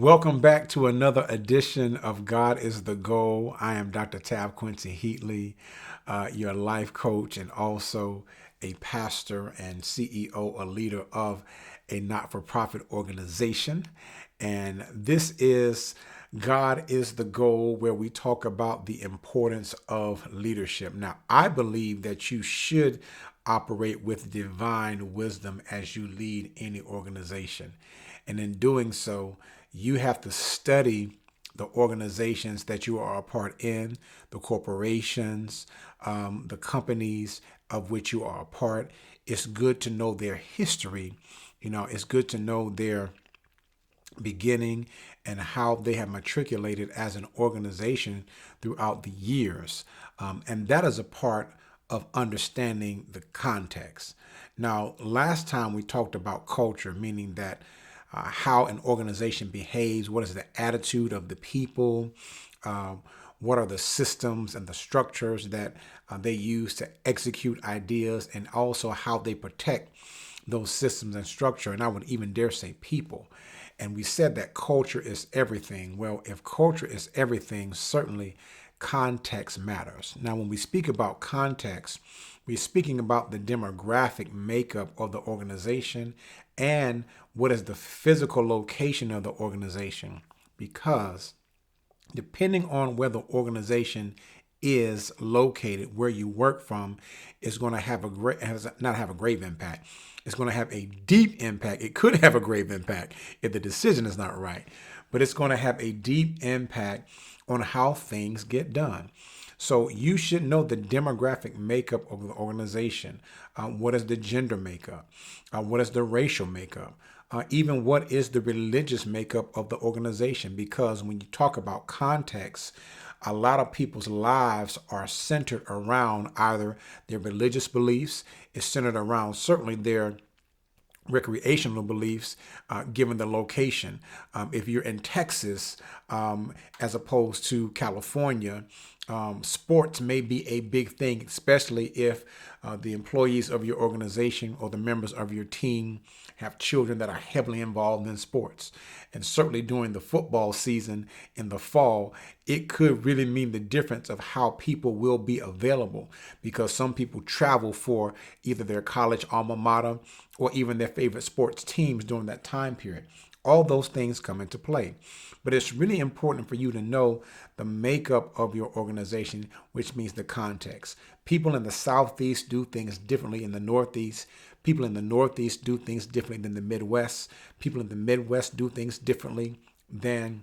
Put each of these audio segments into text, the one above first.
Welcome back to another edition of God is the Goal. I am Dr. Taft Quincey Heatley, your life coach and also a pastor and CEO, a leader of a not-for-profit organization. And this is God is the Goal, where we talk about the importance of leadership. Now, I believe that you should operate with divine wisdom as you lead any organization. And in doing so, you have to study the organizations that you are a part in, the corporations, the companies of which you are a part. It's good to know their history. It's good to know their beginning and how they have matriculated as an organization throughout the years. And that is a part of understanding the context. Now, last time we talked about culture, meaning that how an organization behaves, what is the attitude of the people, what are the systems and the structures that they use to execute ideas, and also how they protect those systems and structure, and I would even dare say people. And we said that culture is everything. Well, if culture is everything, certainly context matters. Now, when we speak about context, we're speaking about the demographic makeup of the organization and what is the physical location of the organization. Because depending on where the organization is located, where you work from, is going to have not have a grave impact. It's going to have a deep impact. It could have a grave impact if the decision is not right, but it's going to have a deep impact on how things get done. So you should know the demographic makeup of the organization. What is the gender makeup? What is the racial makeup? Even what is the religious makeup of the organization? Because when you talk about context, a lot of people's lives are centered around either their religious beliefs, it's centered around certainly their recreational beliefs, given the location. If you're in Texas, as opposed to California, sports may be a big thing, especially if the employees of your organization or the members of your team have children that are heavily involved in sports. And certainly during the football season in the fall, it could really mean the difference of how people will be available, because some people travel for either their college alma mater or even their favorite sports teams during that time period. All those things come into play. But it's really important for you to know the makeup of your organization, which means the context. People in the Southeast do things differently in the Northeast. People in the Northeast do things differently than the Midwest. People in the Midwest do things differently than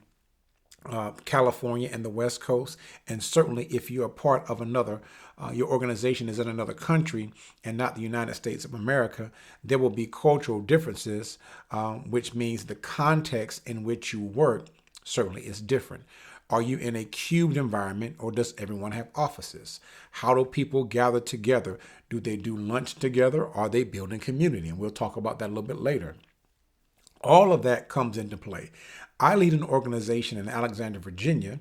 California and the West Coast. And certainly if you're a part of another, your organization is in another country and not the United States of America, there will be cultural differences, which means the context in which you work certainly is different. Are you in a cubed environment, or does everyone have offices? How do people gather together? Do they do lunch together? Are they building community? And we'll talk about that a little bit later. All of that comes into play. I lead an organization in Alexandria, Virginia,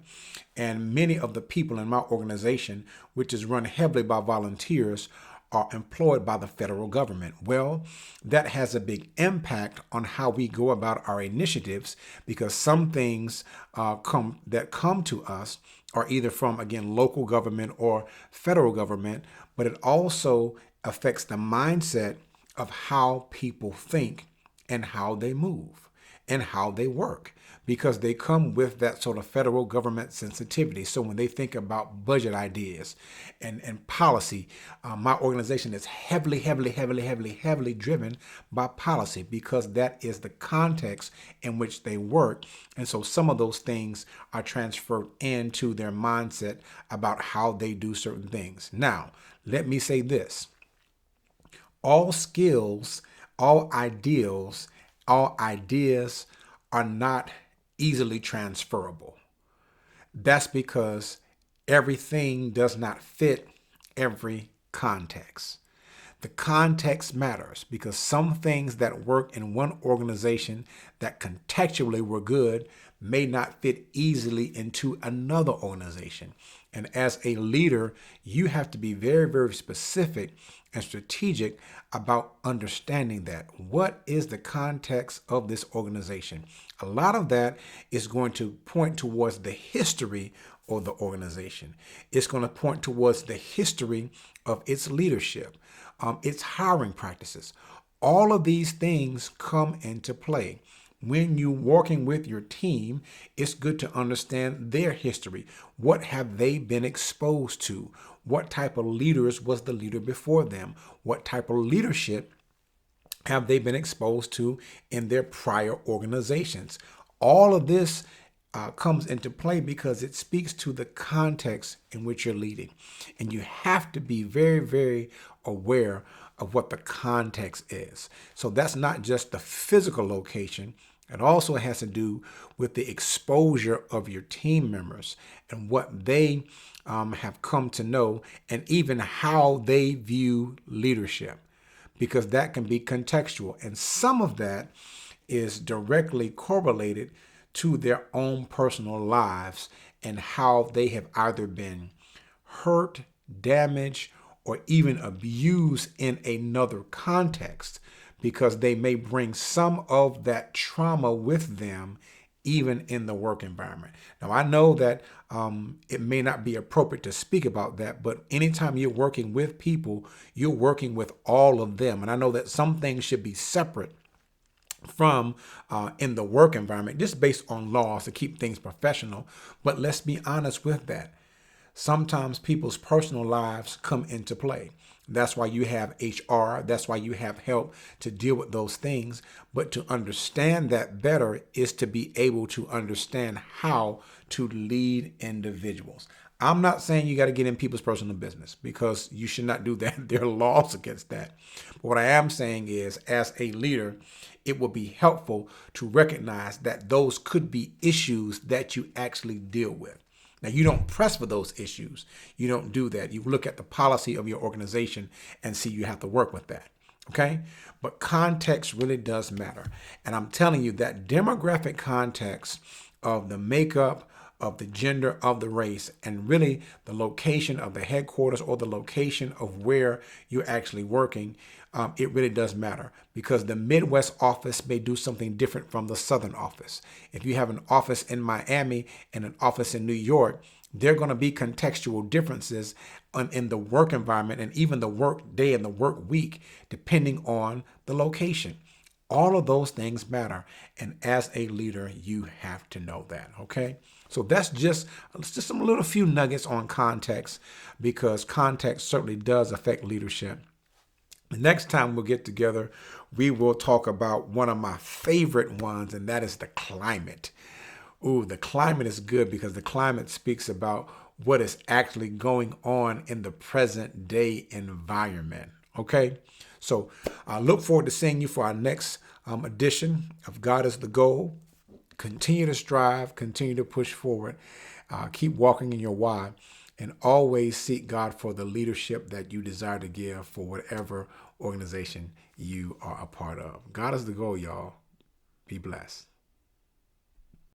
and many of the people in my organization, which is run heavily by volunteers, are employed by the federal government. Well, that has a big impact on how we go about our initiatives, because some things come to us are either from, again, local government or federal government, but it also affects the mindset of how people think and how they move and how they work, because they come with that sort of federal government sensitivity. So when they think about budget ideas and policy, my organization is heavily driven by policy, because that is the context in which they work. And so some of those things are transferred into their mindset about how they do certain things. Now, let me say this. All skills, all ideals, all ideas are not easily transferable. That's because everything does not fit every context. The context matters, because some things that work in one organization that contextually were good may not fit easily into another organization. And as a leader, you have to be very, very specific and strategic about understanding that. What is the context of this organization? A lot of that is going to point towards the history of the organization. It's going to point towards the history of its leadership, its hiring practices. All of these things come into play. When you're working with your team, it's good to understand their history. What have they been exposed to? What type of leaders was the leader before them? What type of leadership have they been exposed to in their prior organizations? All of this comes into play because it speaks to the context in which you're leading. And you have to be very, very aware of what the context is. So that's not just the physical location. It also has to do with the exposure of your team members and what they have come to know, and even how they view leadership, because that can be contextual. And some of that is directly correlated to their own personal lives and how they have either been hurt, damaged, or even abused in another context, because they may bring some of that trauma with them even in the work environment. Now, I know that it may not be appropriate to speak about that, but anytime you're working with people, you're working with all of them. And I know that some things should be separate from in the work environment, just based on laws to keep things professional. But let's be honest with that. Sometimes people's personal lives come into play. That's why you have HR. That's why you have help to deal with those things. But to understand that better is to be able to understand how to lead individuals. I'm not saying you got to get in people's personal business, because you should not do that. There are laws against that. But what I am saying is, as a leader, it will be helpful to recognize that those could be issues that you actually deal with. Now, you don't press for those issues. You don't do that. You look at the policy of your organization and see you have to work with that. Okay? But context really does matter. And I'm telling you that demographic context of the makeup, of the gender, of the race, and really the location of the headquarters or the location of where you're actually working, it really does matter, because the Midwest office may do something different from the Southern office. If you have an office in Miami and an office in New York, there are going to be contextual differences in the work environment and even the work day and the work week, depending on the location. All of those things matter. And as a leader, you have to know that. Okay. So that's just some little few nuggets on context, because context certainly does affect leadership. The next time we'll get together, we will talk about one of my favorite ones, and that is the climate. Ooh, the climate is good because the climate speaks about what is actually going on in the present day environment. Okay? So I look forward to seeing you for our next edition of God is the Goal. Continue to strive, continue to push forward, keep walking in your why, and always seek God for the leadership that you desire to give for whatever organization you are a part of. God is the goal, y'all. Be blessed.